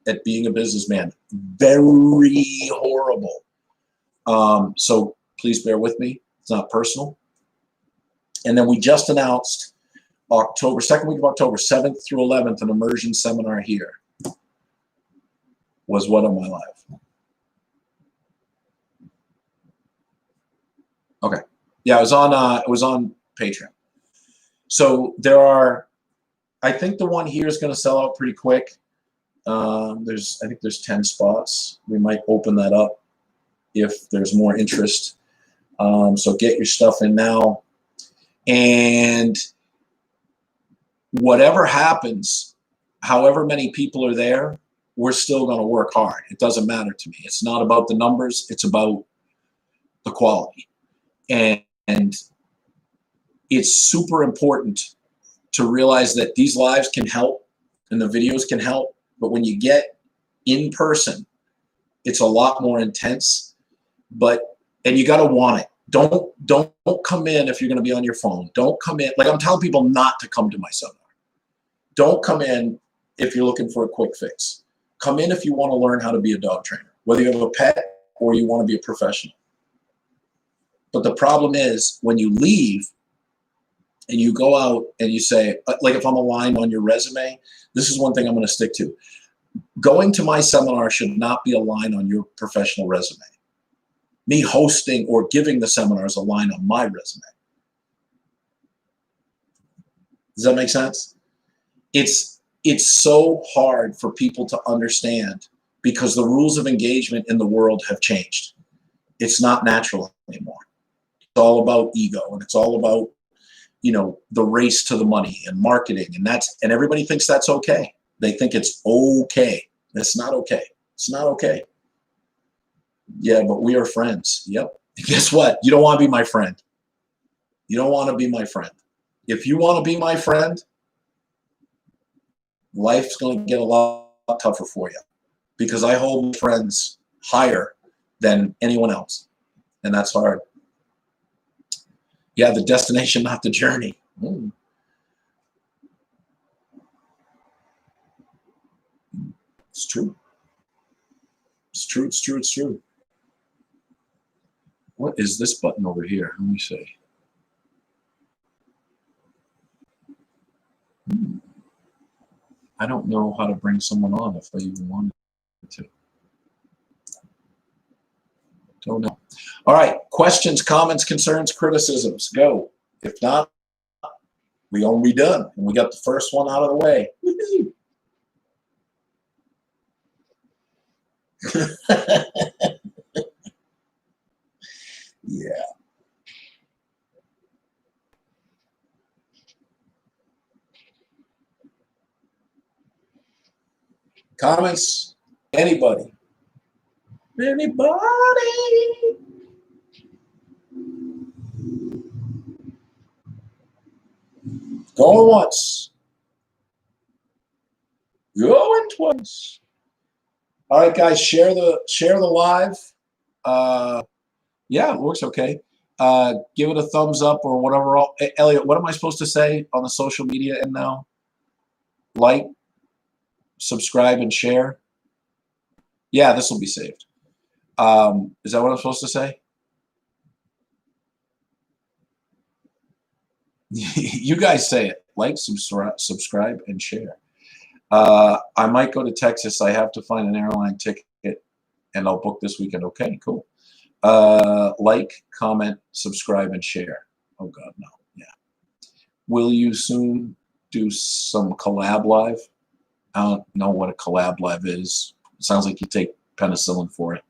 at being a businessman. Very horrible. So please bear with me. It's not personal. And then we just announced second week of October, 7th through 11th, an immersion seminar here. Was what on my live? Okay. Yeah, it was on Patreon. So there are, I think the one here is going to sell out pretty quick. I think there's 10 spots. We might open that up if there's more interest. So get your stuff in now. And whatever happens, however many people are there, we're still going to work hard. It doesn't matter to me. It's not about the numbers. It's about the quality. And it's super important to realize that these lives can help and the videos can help. But when you get in person, it's a lot more intense. And you got to want it. Don't come in if you're going to be on your phone. Don't come in. Like I'm telling people not to come to my seminar. Don't come in if you're looking for a quick fix. Come in if you want to learn how to be a dog trainer, whether you have a pet or you want to be a professional. But the problem is when you leave and you go out and you say, like if I'm a line on your resume, this is one thing I'm going to stick to. Going to my seminar should not be a line on your professional resume. Me hosting or giving the seminar is a line on my resume. Does that make sense? It's so hard for people to understand because the rules of engagement in the world have changed. It's not natural anymore. It's all about ego and it's all about, the race to the money and marketing and everybody thinks that's okay. They think it's okay. It's not okay. It's not okay. Yeah, but we are friends. Yep. Guess what? You don't want to be my friend. You don't want to be my friend. If you want to be my friend, life's going to get a lot tougher for you because I hold friends higher than anyone else. And that's hard. Yeah, the destination, not the journey. It's true. It's true. It's true. It's true. What is this button over here? Let me see. I don't know how to bring someone on if I even wanted to. Don't know. All right. Questions, comments, concerns, criticisms. Go. If not, we gonna be done. And we got the first one out of the way. Yeah. Comments? Anybody? Anybody? Going once. Going twice. All right, guys, share the live. Yeah, it works okay. Give it a thumbs up or whatever. Elliot, what am I supposed to say on the social media end now? Like, subscribe, and share. Yeah, this will be saved. Is that what I'm supposed to say? You guys say it. Like, subscribe, and share. I might go to Texas. I have to find an airline ticket, and I'll book this weekend. Okay, cool. Like, comment, subscribe, and share. Oh, God, no. Yeah. Will you soon do some collab live? I don't know what a collab live is. It sounds like you take penicillin for it.